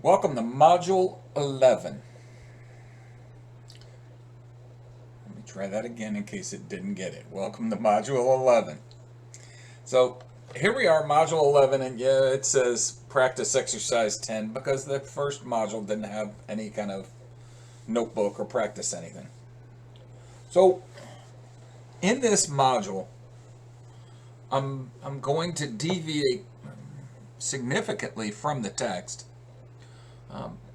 Welcome to Module 11. Let me try that again in case it didn't get it. Welcome to Module 11. So here we are, Module 11, and yeah, it says Practice Exercise 10 because the first module didn't have any kind of notebook or practice anything. So in this module, I'm going to deviate significantly from the text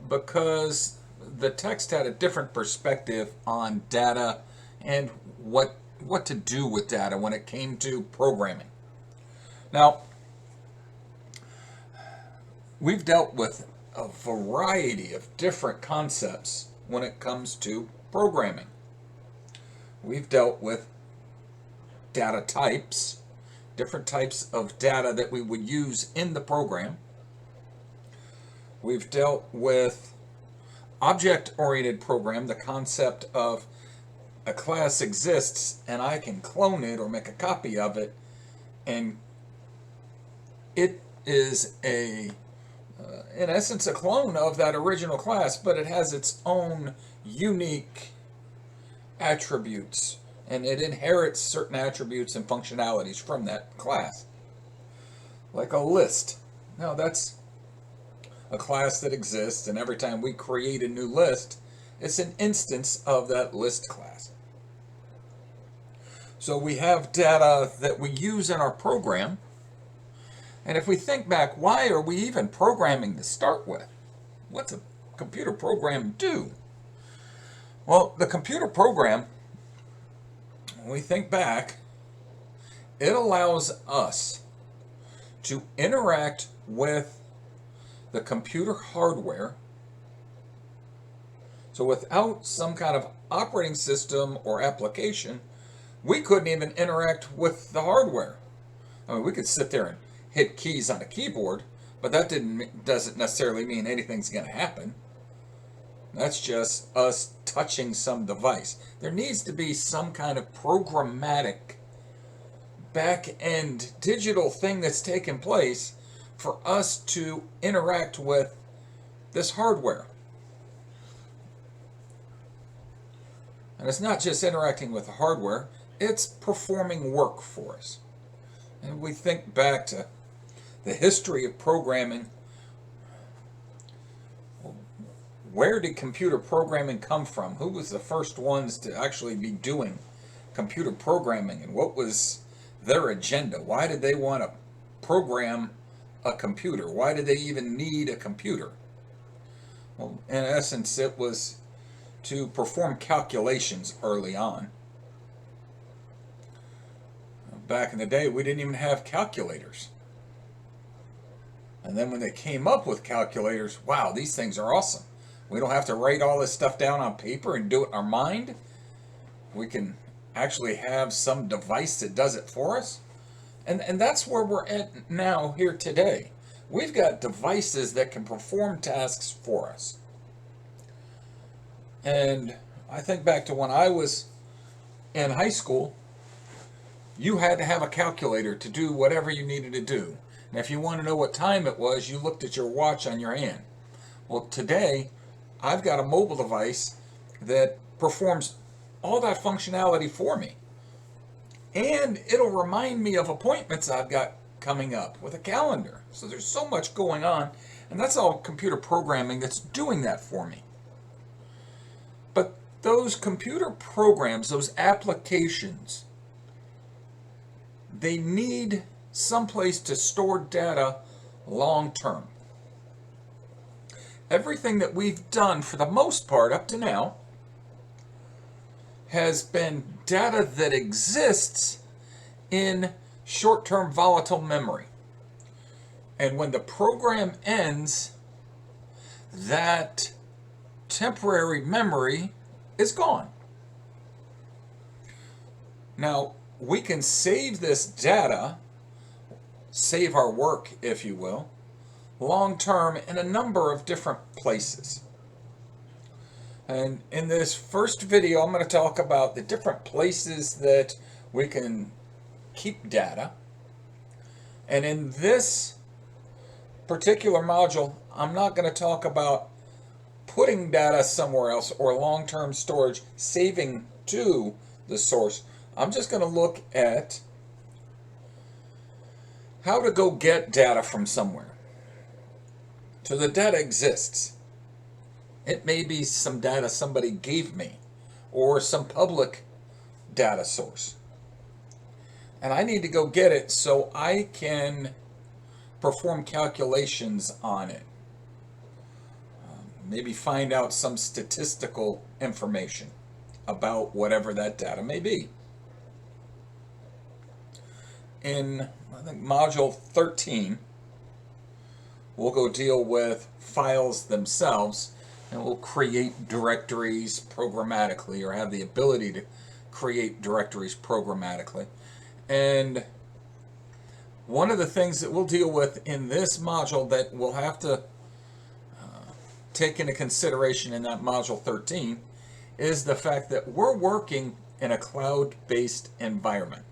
because the text had a different perspective on data and what to do with data when it came to programming. Now, we've dealt with a variety of different concepts when it comes to programming. We've dealt with data types, different types of data that we would use in the program. We've dealt with object-oriented program, the concept of a class exists and I can clone it or make a copy of it, and it is in essence a clone of that original class, but it has its own unique attributes and it inherits certain attributes and functionalities from that class. Like a list. Now that's a class that exists, and every time we create a new list, it's an instance of that list class. So we have data that we use in our program, and if we think back, why are we even programming to start with? What's a computer program do? Well, the computer program, when we think back, it allows us to interact with the computer hardware. So without some kind of operating system or application, we couldn't even interact with the hardware. I mean, we could sit there and hit keys on a keyboard, but that doesn't necessarily mean anything's going to happen. That's just us touching some device. There needs to be some kind of programmatic back-end digital thing that's taking place for us to interact with this hardware. And it's not just interacting with the hardware, it's performing work for us. And we think back to the history of programming. Where did computer programming come from? Who was the first ones to actually be doing computer programming, and what was their agenda? Why did they want to program a computer? Why did they even need a computer? Well, in essence, it was to perform calculations early on. Back in the day, we didn't even have calculators. And then when they came up with calculators, wow, these things are awesome. We don't have to write all this stuff down on paper and do it in our mind. We can actually have some device that does it for us. And that's where we're at now here today. We've got devices that can perform tasks for us. And I think back to when I was in high school, you had to have a calculator to do whatever you needed to do. And if you want to know what time it was, you looked at your watch on your hand. Well, today, I've got a mobile device that performs all that functionality for me. And it'll remind me of appointments I've got coming up with a calendar. So there's so much going on, and that's all computer programming that's doing that for me. But those computer programs, those applications, they need someplace to store data long term. Everything that we've done for the most part up to now has been data that exists in short-term volatile memory. And when the program ends, that temporary memory is gone. Now, we can save this data, save our work, if you will, long-term in a number of different places. And in this first video, I'm going to talk about the different places that we can keep data. And in this particular module, I'm not going to talk about putting data somewhere else or long-term storage, saving to the source. I'm just going to look at how to go get data from somewhere. So the data exists. It may be some data somebody gave me or some public data source. And I need to go get it so I can perform calculations on it. Maybe find out some statistical information about whatever that data may be. In, I think, module 13, we'll go deal with files themselves, and we'll create directories programmatically, or have the ability to create directories programmatically. And one of the things that we'll deal with in this module that we'll have to take into consideration in that module 13 is the fact that we're working in a cloud-based environment.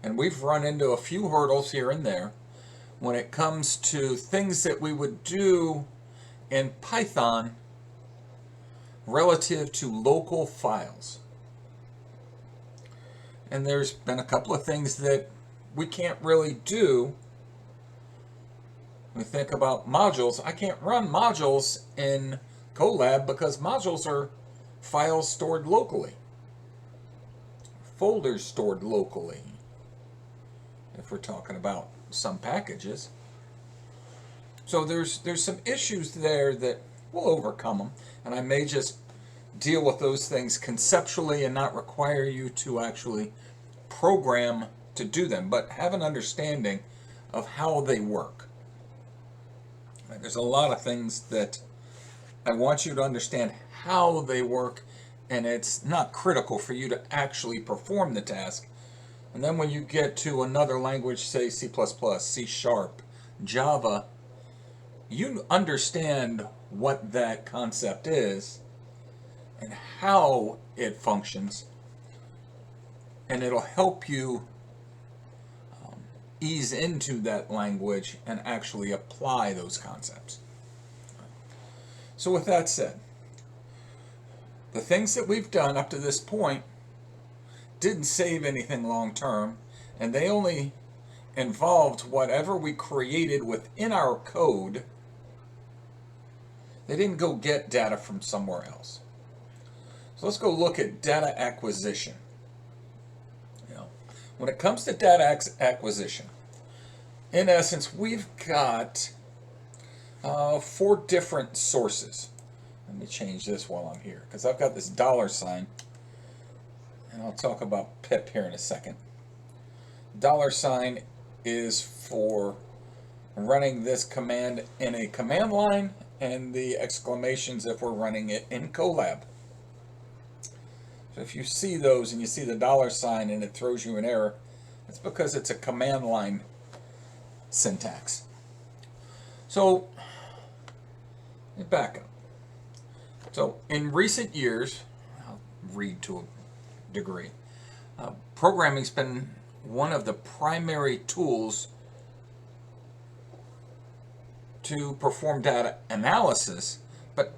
And we've run into a few hurdles here and there when it comes to things that we would do in Python relative to local files. And there's been a couple of things that we can't really do. When we think about modules, I can't run modules in Colab because modules are files stored locally, folders stored locally, if we're talking about some packages. So there's some issues there that we'll overcome them, and I may just deal with those things conceptually and not require you to actually program to do them, but have an understanding of how they work. There's a lot of things that I want you to understand how they work, and it's not critical for you to actually perform the task. And then when you get to another language, say C++, C#, Java, you understand what that concept is and how it functions, and it'll help you ease into that language and actually apply those concepts. So with that said, the things that we've done up to this point didn't save anything long term, and they only involved whatever we created within our code. They didn't go get data from somewhere else. So let's go look at data acquisition. When it comes to data acquisition, in essence, we've got 4 different sources. Let me change this while I'm here, because I've got this $, and I'll talk about pip here in a second. $, is for running this command in a command line, and the exclamations if we're running it in Colab. So if you see those and you see the $, and it throws you an error, it's because it's a command line syntax. So, let me back up. So in recent years, I'll read to a degree, programming's been one of the primary tools to perform data analysis. But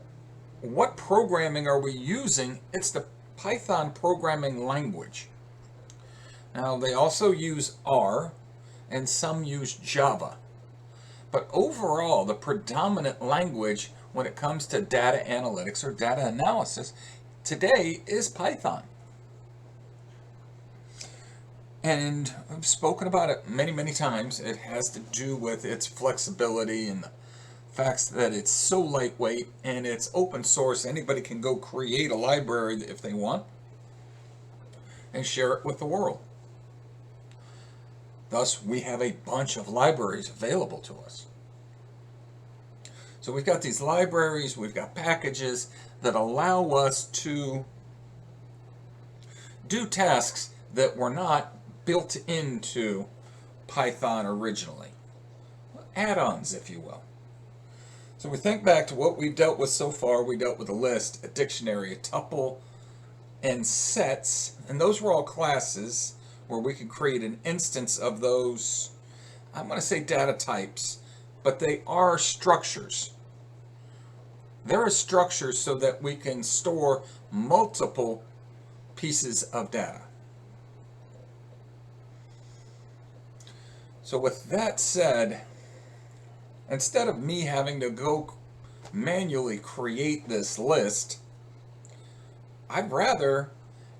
what programming are we using? It's the Python programming language. Now they also use R, and some use Java. But overall, the predominant language when it comes to data analytics or data analysis today is Python. And I've spoken about it many, many times. It has to do with its flexibility and the fact that it's so lightweight and it's open source. Anybody can go create a library if they want and share it with the world. Thus, we have a bunch of libraries available to us. So we've got these libraries, we've got packages that allow us to do tasks that were not built into Python originally. Add-ons, if you will. So we think back to what we've dealt with so far. We dealt with a list, a dictionary, a tuple, and sets, and those were all classes where we could create an instance of those, I'm going to say data types, but they are structures. There are structures so that we can store multiple pieces of data. So with that said, instead of me having to go manually create this list, I'd rather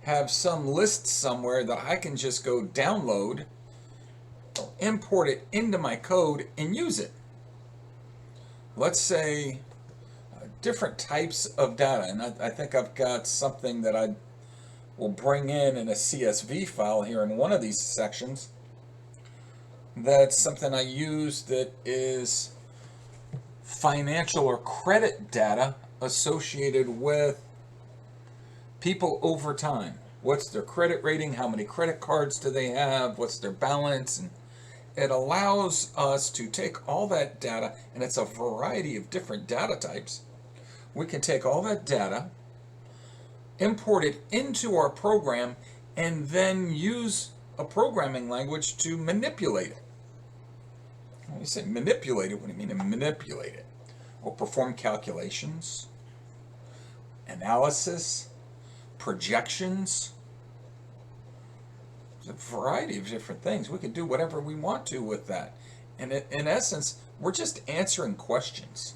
have some list somewhere that I can just go download, import it into my code, and use it. Let's say different types of data, and I think I've got something that I will bring in a CSV file here in one of these sections. That's something I use that is financial or credit data associated with people over time. What's their credit rating? How many credit cards do they have? What's their balance? And it allows us to take all that data, and it's a variety of different data types. We can take all that data, import it into our program, and then use a programming language to manipulate it. When you say manipulate it, what do you mean to manipulate it? We'll perform calculations, analysis, projections. There's a variety of different things. We can do whatever we want to with that. And in essence, we're just answering questions.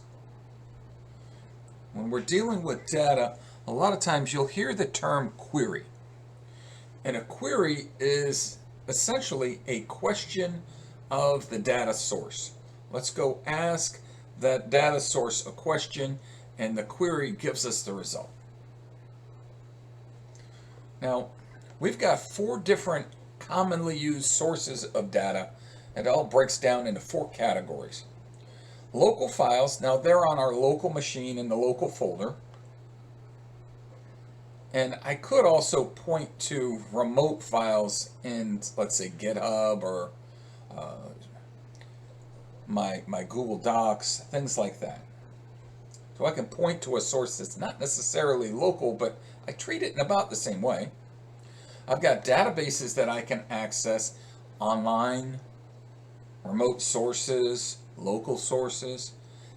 When we're dealing with data, a lot of times you'll hear the term query. And a query is essentially a question of the data source. Let's go ask that data source a question, and the query gives us the result. Now, we've got 4 different commonly used sources of data. It all breaks down into 4 categories. Local files, now they're on our local machine in the local folder. And I could also point to remote files in, let's say, GitHub or my Google Docs, things like that. So I can point to a source that's not necessarily local, but I treat it in about the same way. I've got databases that I can access online, remote sources, local sources.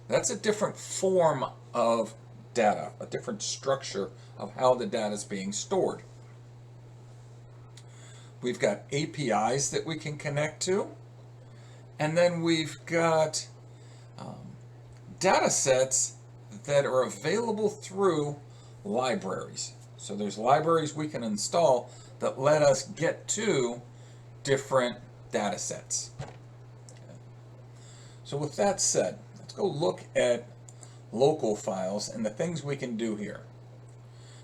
That's a different form of data, a different structure of how the data is being stored. We've got APIs that we can connect to, and then we've got data sets that are available through libraries. So there's libraries we can install that let us get to different data sets. So with that said, let's go look at local files and the things we can do here.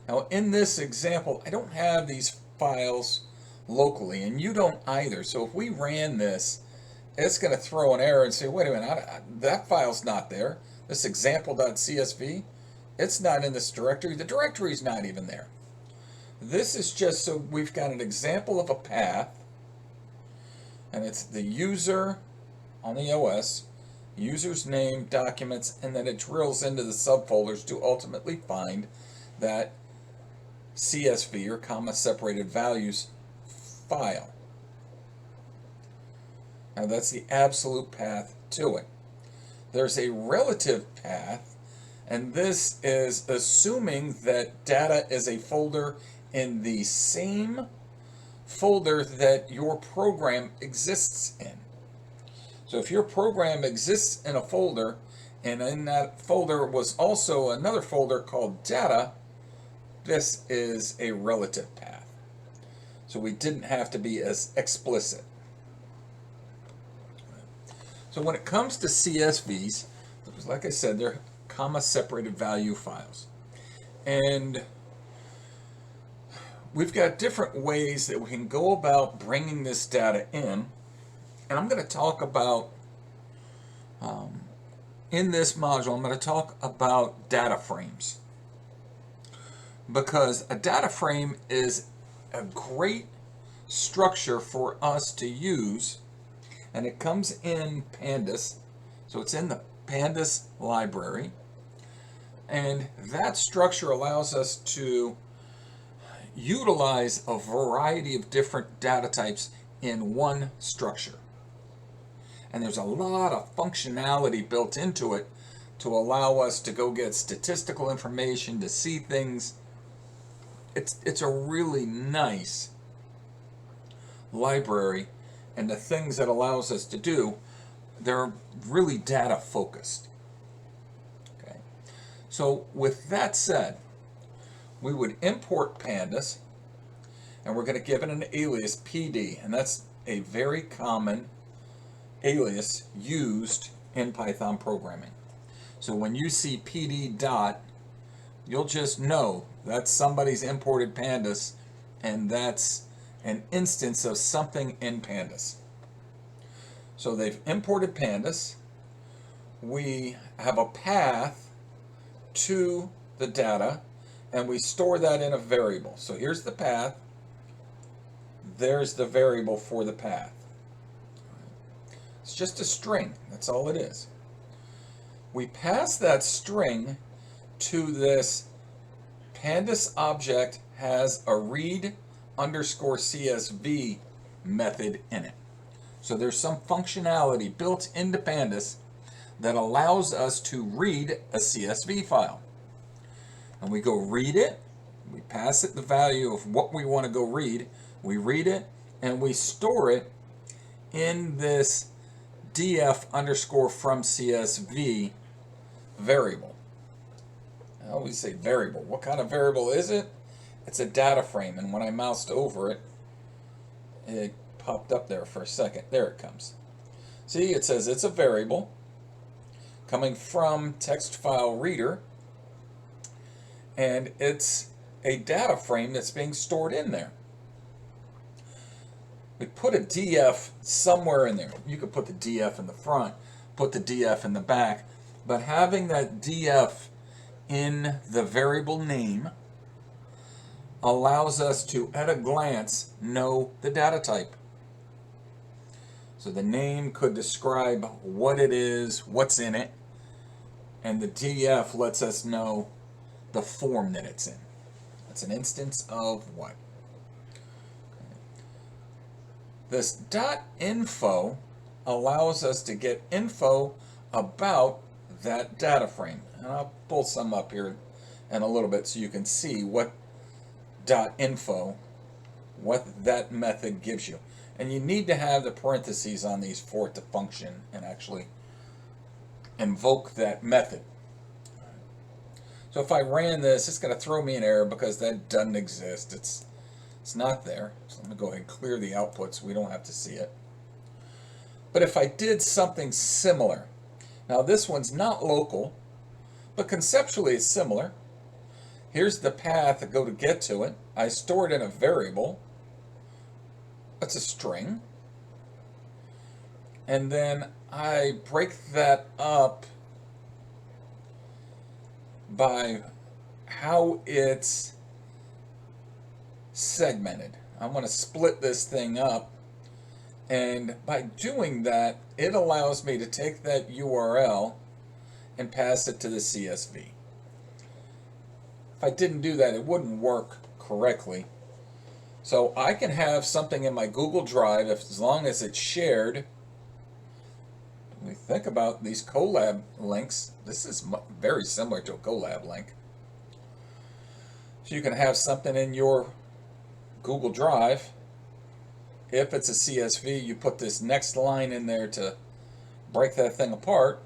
Now in this example, I don't have these files locally, and you don't either. So if we ran this, it's going to throw an error and say, wait a minute, that file's not there. This example.csv, it's not in this directory. The directory's not even there. This is just so we've got an example of a path, and it's the user on the OS, user's name, documents, and then it drills into the subfolders to ultimately find that CSV or comma separated values file. Now that's the absolute path to it. There's a relative path, and this is assuming that data is a folder in the same folder that your program exists in. So if your program exists in a folder, and in that folder was also another folder called data, this is a relative path. So we didn't have to be as explicit. So when it comes to CSVs, like I said, they're comma separated value files. And we've got different ways that we can go about bringing this data in. And I'm going to talk about, in this module, I'm going to talk about data frames. Because a data frame is a great structure for us to use, and it comes in Pandas, so it's in the Pandas library, and that structure allows us to utilize a variety of different data types in one structure. and there's a lot of functionality built into it to allow us to go get statistical information, to see things. It's a really nice library, and the things that allows us to do, they're really data focused. Okay. So with that said, we would import pandas, and we're going to give it an alias PD, and that's a very common alias used in Python programming. So when you see PD dot, you'll just know that's somebody's imported pandas, and that's an instance of something in pandas. So they've imported pandas. We have a path to the data, and we store that in a variable. So here's the path. There's the variable for the path. It's just a string. That's all it is. We pass that string to this pandas object, has a read underscore CSV method in it. So there's some functionality built into pandas that allows us to read a CSV file. And we go read it, we pass it the value of what we want to go read, we read it, and we store it in this df underscore from CSV variable. I always say variable. What kind of variable is it? It's a data frame, and when I moused over it, it popped up there for a second. There it comes. See, it says it's a variable coming from text file reader, and it's a data frame that's being stored in there. We put a df somewhere in there. You could put the df in the front, put the df in the back, but having that df in the variable name allows us to, at a glance, know the data type. So the name could describe what it is, what's in it, and the df lets us know the form that it's in. That's an instance of what? This .info allows us to get info about that data frame. And I'll pull some up here in a little bit so you can see what .info, what that method gives you. And you need to have the parentheses on these for it to function and actually invoke that method. So if I ran this, it's going to throw me an error because that doesn't exist. It's not there. So I'm going to go ahead and clear the output so we don't have to see it. But if I did something similar, now this one's not local, but conceptually it's similar. Here's the path to go to get to it. I store it in a variable. That's a string. And then I break that up by how it's segmented. I want to split this thing up, and by doing that, it allows me to take that URL and pass it to the CSV. If I didn't do that, it wouldn't work correctly. So I can have something in my Google Drive, as long as it's shared. When we think about these Colab links, this is very similar to a Colab link. So you can have something in your Google Drive. If it's a CSV, you put this next line in there to break that thing apart,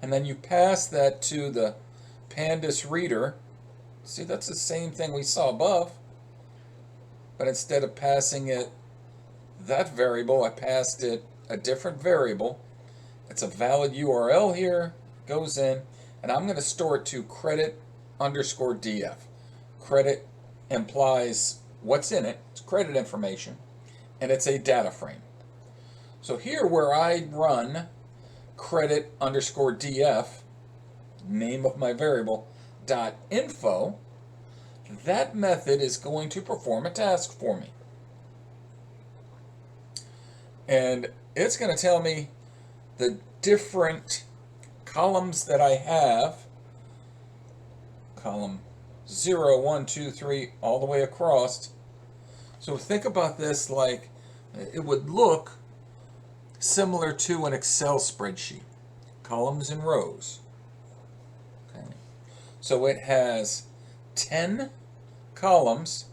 and then you pass that to the pandas reader. See, that's the same thing we saw above, but instead of passing it that variable, I passed it a different variable. It's a valid URL here, goes in, and I'm going to store it to credit underscore df. Credit implies what's in it, it's credit information, and it's a data frame. So here where I run credit underscore df, name of my variable, .info, that method is going to perform a task for me. And it's going to tell me the different columns that I have, column 0, 1, 2, 3, all the way across. So think about this like it would look similar to an Excel spreadsheet, columns and rows. Okay. So it has 10 columns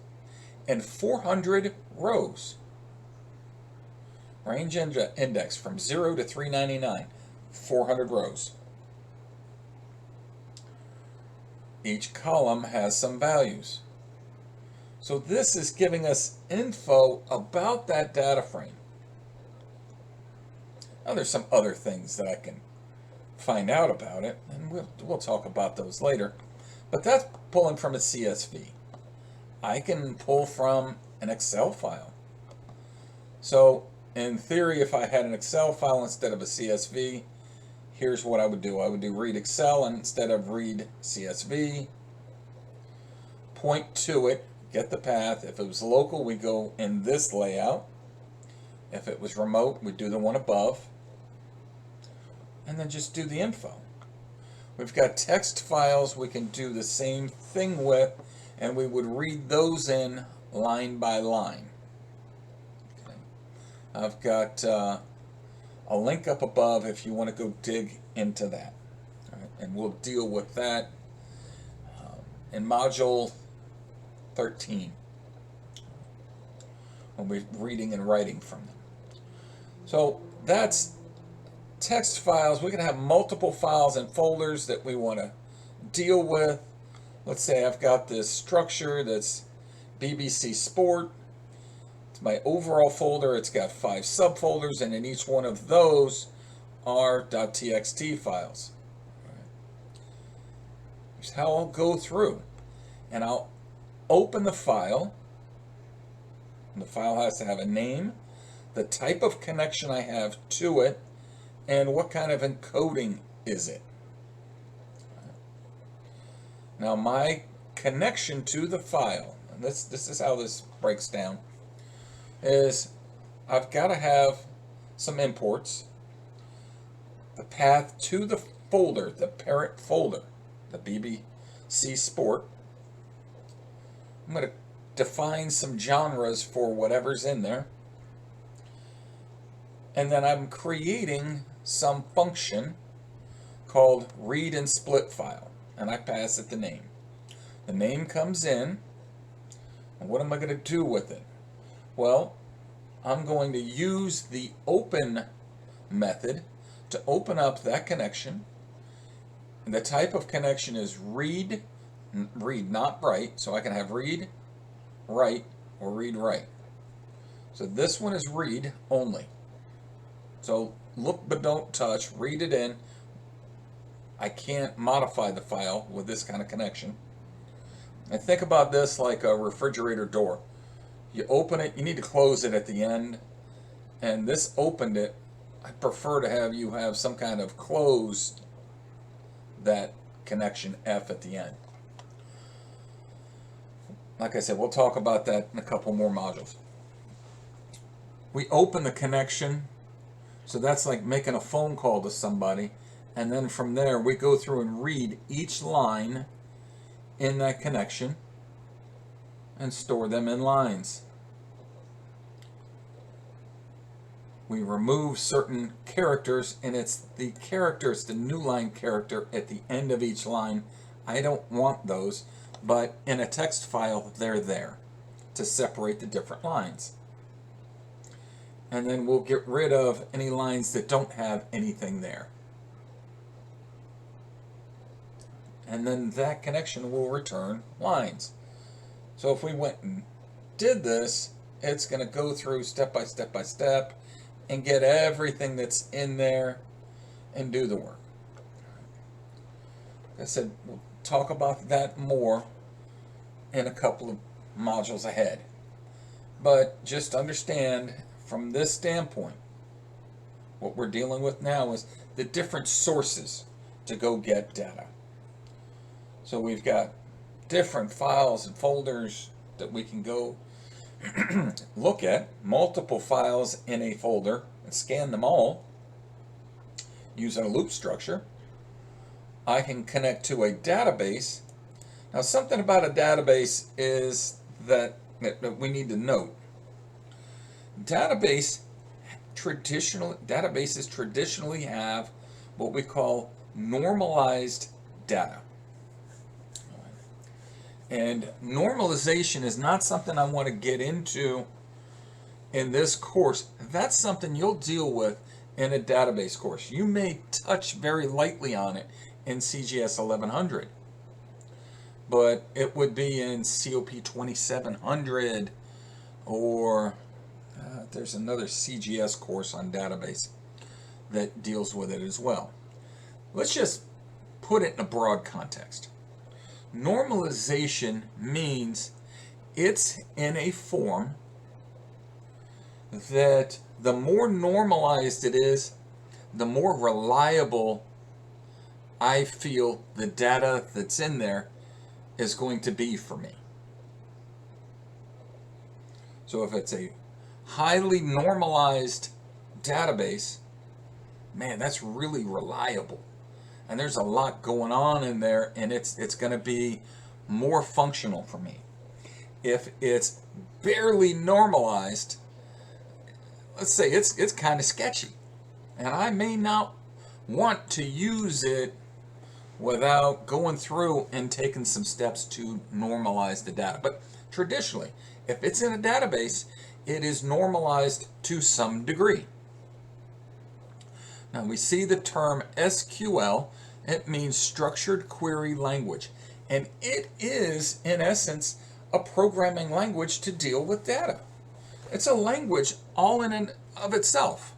and 400 rows. Range index from 0 to 399, 400 rows. Each column has some values. So this is giving us info about that data frame. Now there's some other things that I can find out about it, and we'll talk about those later. But that's pulling from a CSV. I can pull from an Excel file. So in theory, if I had an Excel file instead of a CSV, here's what I would do. I would do read Excel instead of read CSV. Point to it, get the path. If it was local, we go in this layout. If it was remote, we'd do the one above. And then just do the info. We've got text files we can do the same thing with, and we would read those in line by line. Okay. I've got a link up above if you want to go dig into that. All right. And we'll deal with that in Module 13. We'll be reading and writing from them. So that's text files. We can have multiple files and folders that we want to deal with. Let's say I've got this structure that's BBC Sport. It's my overall folder. It's got 5 subfolders, and in each one of those are .txt files. Here's how I'll go through. And I'll open the file. And the file has to have a name, the type of connection I have to it, and what kind of encoding is it. Now my connection to the file, and this is how this breaks down, is I've got to have some imports, the path to the folder, the parent folder, the BBC Sport. I'm going to define some genres for whatever's in there. And then I'm creating some function called read and split file, and I pass it the name. The name comes in, and what am I going to do with it? Well, I'm going to use the open method to open up that connection. And the type of connection is read, not write, so I can have read, write, or read, write. So this one is read only. So look but don't touch, read it in. I can't modify the file with this kind of connection. And think about this like a refrigerator door. You open it, you need to close it at the end. And this opened it. I prefer to have you have some kind of close that connection F at the end. Like I said, we'll talk about that in a couple more modules. We open the connection. So that's like making a phone call to somebody, and then from there we go through and read each line in that connection and store them in lines. We remove certain characters, and it's the characters, the new line character at the end of each line. I don't want those, but in a text file they're there to separate the different lines. And then we'll get rid of any lines that don't have anything there. And then that connection will return lines. So if we went and did this, it's going to go through step by step by step and get everything that's in there and do the work. Like I said, we'll talk about that more in a couple of modules ahead. But just understand, from this standpoint, what we're dealing with now is the different sources to go get data. So we've got different files and folders that we can go look at, multiple files in a folder, and scan them all using a loop structure. I can connect to a database. Now, something about a database is that we need to note. Database databases traditionally have what we call normalized data. And normalization is not something I want to get into in this course. That's something you'll deal with in a database course. You may touch very lightly on it in CGS 1100, but it would be in COP 2700, or there's another CGS course on database that deals with it as well. Let's just put it in a broad context. Normalization means it's in a form that the more normalized it is, the more reliable I feel the data that's in there is going to be for me. So if it's a highly normalized database, man, that's really reliable. And there's a lot going on in there, and it's going to be more functional for me. If it's barely normalized, let's say it's kind of sketchy, and I may not want to use it without going through and taking some steps to normalize the data. But traditionally, if it's in a database, it is normalized to some degree. Now we see the term SQL. It means structured query language, and it is in essence a programming language to deal with data. It's a language all in and of itself.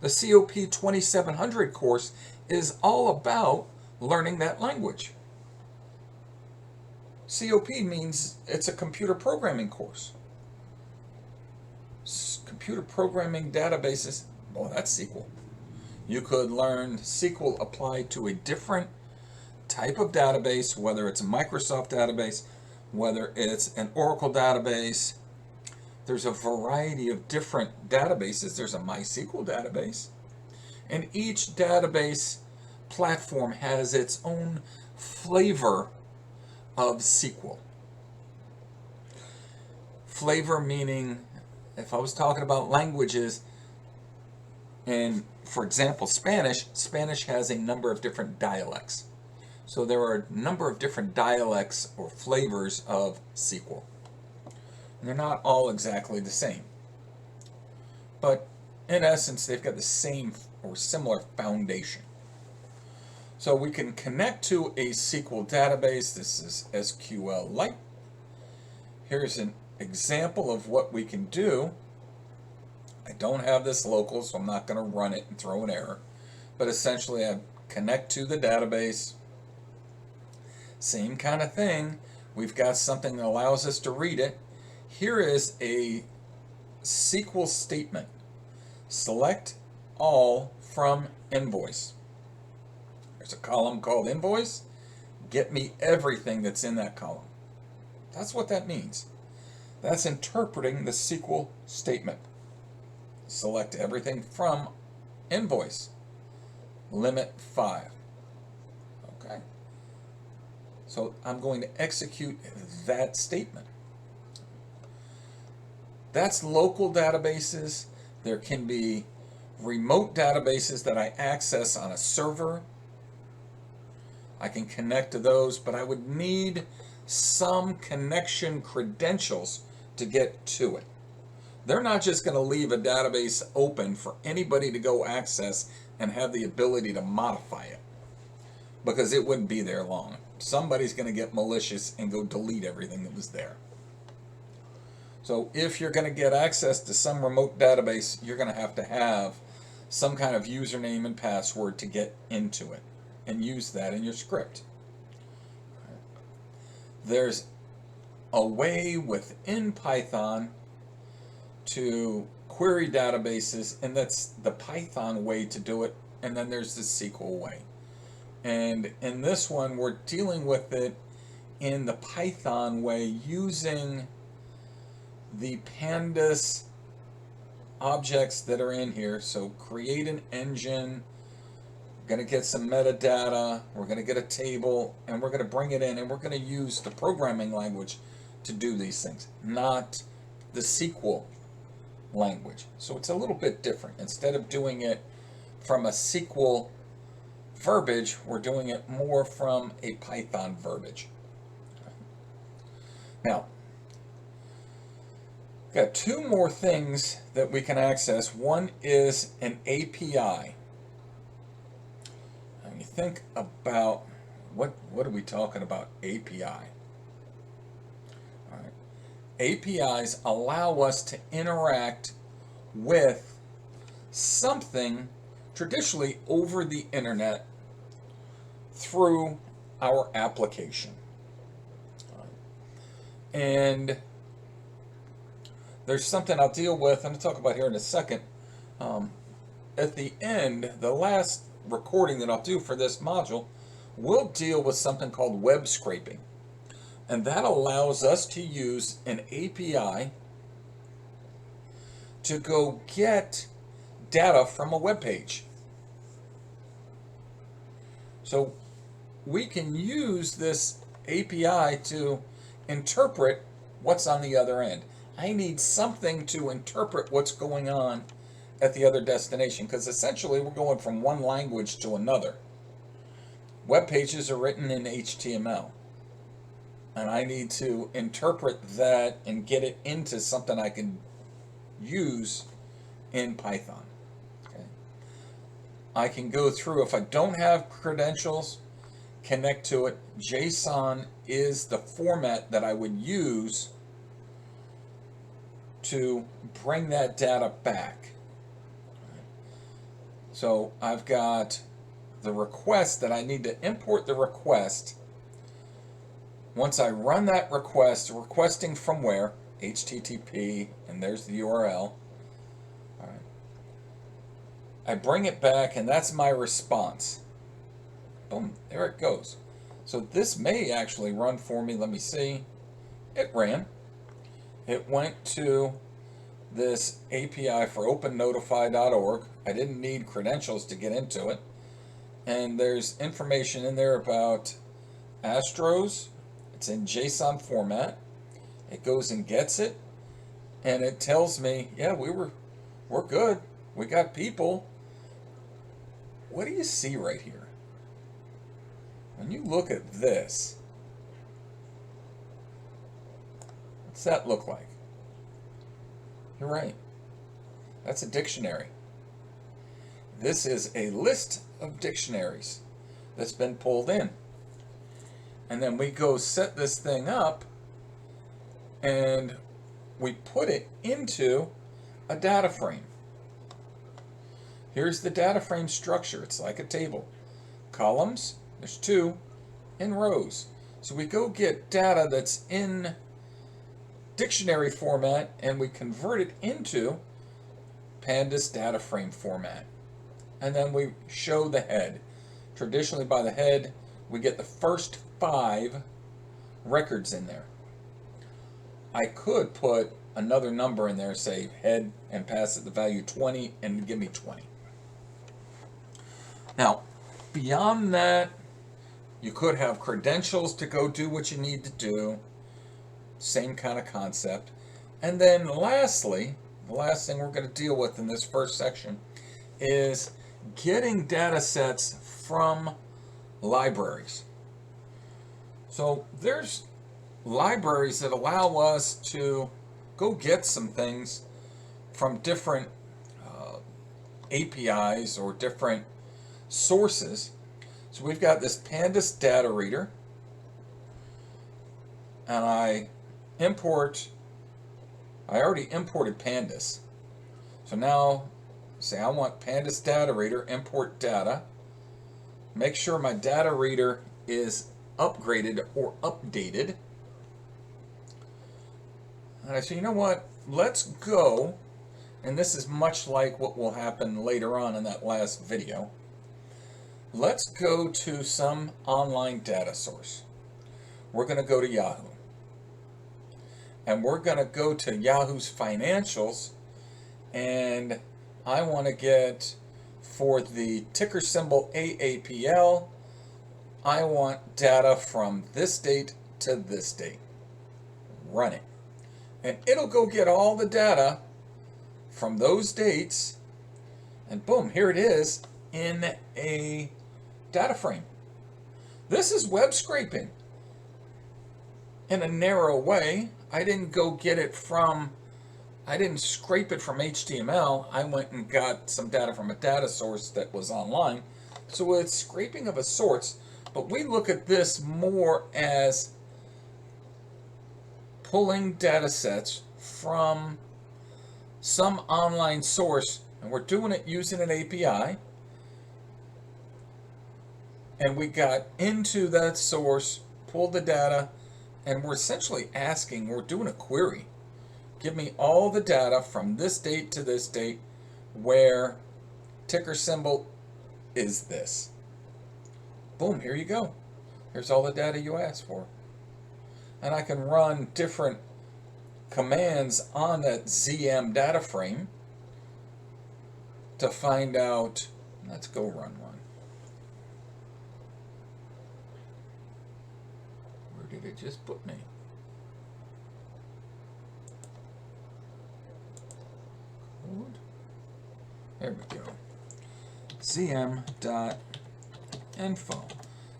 The COP 2700 course is all about learning that language. COP means it's a computer programming course. Computer programming databases, well, that's SQL. You could learn SQL applied to a different type of database, whether it's a Microsoft database, whether it's an Oracle database. There's a variety of different databases. There's a MySQL database. And each database platform has its own flavor of SQL. Flavor meaning, if I was talking about languages, and for example, Spanish has a number of different dialects. So there are a number of different dialects or flavors of SQL. And they're not all exactly the same. But in essence, they've got the same or similar foundation. So we can connect to a SQL database. This is SQLite. Here's an example of what we can do. I don't have this local, so I'm not going to run it and throw an error. But essentially, I connect to the database. Same kind of thing. We've got something that allows us to read it. Here is a SQL statement. Select all from invoice. There's a column called invoice. Get me everything that's in that column. That's what that means. That's interpreting the SQL statement. Select everything from invoice. Limit 5. Okay. So I'm going to execute that statement. That's local databases. There can be remote databases that I access on a server. I can connect to those, but I would need some connection credentials to get to it. They're not just going to leave a database open for anybody to go access and have the ability to modify it, because it wouldn't be there long. Somebody's going to get malicious and go delete everything that was there. So if you're going to get access to some remote database, you're going to have some kind of username and password to get into it and use that in your script. There's a way within Python to query databases, and that's the Python way to do it, and then there's the SQL way. And in this one, we're dealing with it in the Python way using the pandas objects that are in here. So create an engine, we're going to get some metadata, we're going to get a table, and we're going to bring it in, and we're going to use the programming language to do these things, not the SQL language. So it's a little bit different. Instead of doing it from a SQL verbiage, we're doing it more from a Python verbiage. Now, got two more things that we can access. One is an API. And you think about what are we talking about? API. All right. APIs allow us to interact with something traditionally over the internet through our application. And there's something I'll deal with, I'm going to talk about here in a second. At the end, the last recording that I'll do for this module, we'll deal with something called web scraping. And that allows us to use an API to go get data from a web page. So we can use this API to interpret what's on the other end. I need something to interpret what's going on at the other destination, because essentially we're going from one language to another. Web pages are written in HTML, and I need to interpret that and get it into something I can use in Python. Okay. I can go through, if I don't have credentials, connect to it. JSON is the format that I would use to bring that data back. So I've got the request that I need to import the request. Once I run that request, requesting from where? HTTP, and there's the URL. All right. I bring it back, and that's my response. Boom, there it goes. So this may actually run for me. Let me see. It ran. It went to this API for opennotify.org. I didn't need credentials to get into it. And there's information in there about Astros. It's in JSON format. It goes and gets it, and it tells me, yeah, we're good. We got people. What do you see right here? When you look at this, what's that look like? You're right. That's a dictionary. This is a list of dictionaries that's been pulled in. And then we go set this thing up, and we put it into a data frame. Here's the data frame structure. It's like a table. Columns, there's two, and rows. So we go get data that's in dictionary format, and we convert it into pandas data frame format. And then we show the head. Traditionally, by the head, we get the first 5 records in there. I could put another number in there, say head, and pass it the value 20 and give me 20. Now, beyond that, you could have credentials to go do what you need to do. Same kind of concept. And then lastly, the last thing we're going to deal with in this first section is getting data sets from libraries. So there's libraries that allow us to go get some things from different APIs or different sources. So we've got this pandas data reader, and I already imported pandas. So now say I want pandas data reader, import data, make sure my data reader is upgraded or updated. And I say, you know what, let's go, and this is much like what will happen later on in that last video. Let's go to some online data source. We're going to go to Yahoo. And we're going to go to Yahoo's financials, and I want to get, for the ticker symbol AAPL, I want data from this date to this date. Run it. And it'll go get all the data from those dates, and boom, here it is in a data frame. This is web scraping in a narrow way. I didn't scrape it from HTML. I went and got some data from a data source that was online. So it's scraping of a source, but we look at this more as pulling data sets from some online source, and we're doing it using an API. And we got into that source, pulled the data, and we're essentially we're doing a query. Give me all the data from this date to this date where ticker symbol is this. Boom, here you go. Here's all the data you asked for. And I can run different commands on that ZM data frame to find out. Let's go run one. Where did it just put me? There we go. ZM.info.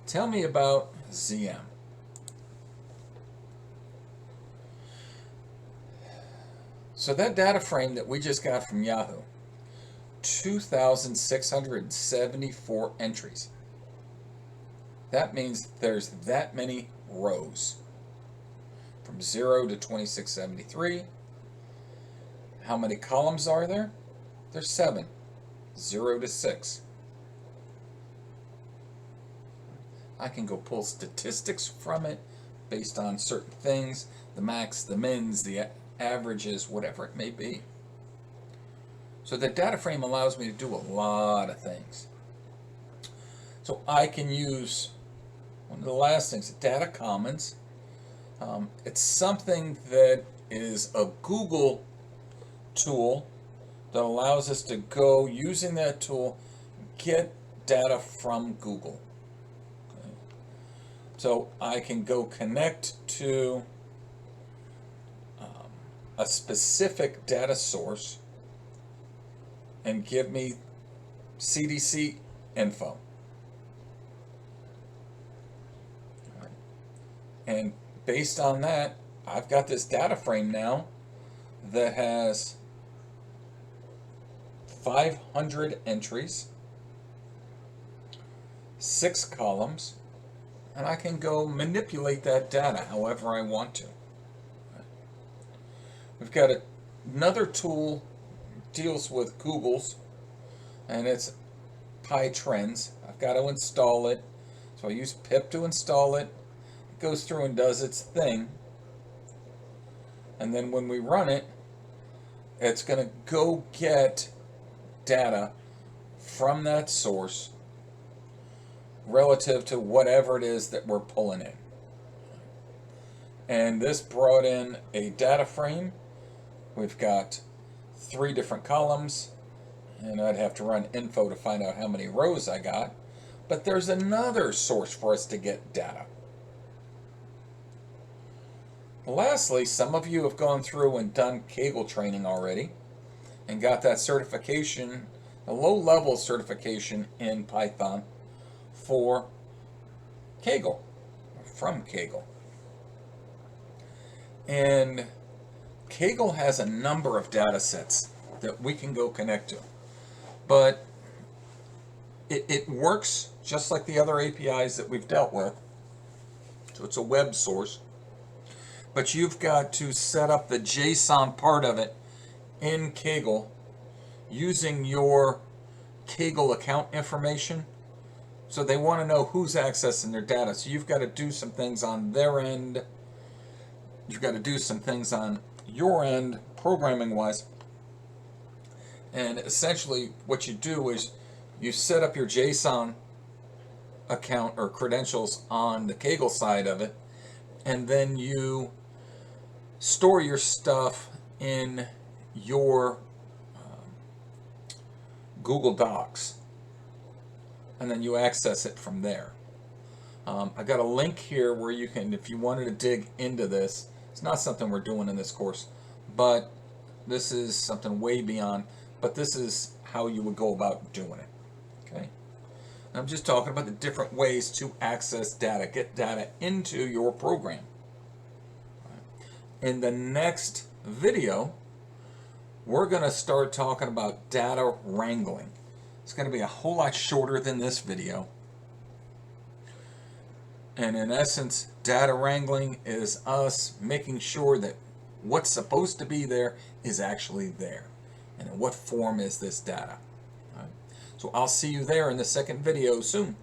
Tell me about ZM. So that data frame that we just got from Yahoo, 2,674 entries. That means there's that many rows. From 0 to 2673. How many columns are there? There's 7. 0 to 6. I can go pull statistics from it based on certain things, the max, the mins, the averages, whatever it may be. So the data frame allows me to do a lot of things. So I can use one of the last things, Data Commons. It's something that is a Google tool that allows us to go, using that tool, get data from Google. Okay. So I can go connect to a specific data source and give me CDC info. Right. And based on that, I've got this data frame now that has 500 entries, 6 columns, and I can go manipulate that data however I want to. We've got another tool deals with Google's, and it's PyTrends. I've got to install it, so I use pip to install it. It goes through and does its thing, and then when we run it, it's going to go get data from that source relative to whatever it is that we're pulling in. And this brought in a data frame. We've got 3 different columns, and I'd have to run info to find out how many rows I got. But there's another source for us to get data. Lastly, some of you have gone through and done Kaggle training already and got that certification, a low-level certification in Python for Kaggle, from Kaggle. And Kaggle has a number of data sets that we can go connect to. But it works just like the other APIs that we've dealt with. So it's a web source. But you've got to set up the JSON part of it in Kaggle using your Kaggle account information. So they want to know who's accessing their data. So you've got to do some things on their end. You've got to do some things on your end, programming-wise. And essentially what you do is you set up your JSON account or credentials on the Kaggle side of it, and then you store your stuff in your Google Docs, and then you access it from there. I got a link here where you can, if you wanted to dig into this, it's not something we're doing in this course, but This is something way beyond, but this is how you would go about doing it. Okay? I'm just talking about the different ways to access data, get data into your program. In the next video, we're going to start talking about data wrangling. It's going to be a whole lot shorter than this video. And in essence, data wrangling is us making sure that what's supposed to be there is actually there. And in what form is this data? All right. So I'll see you there in the second video soon.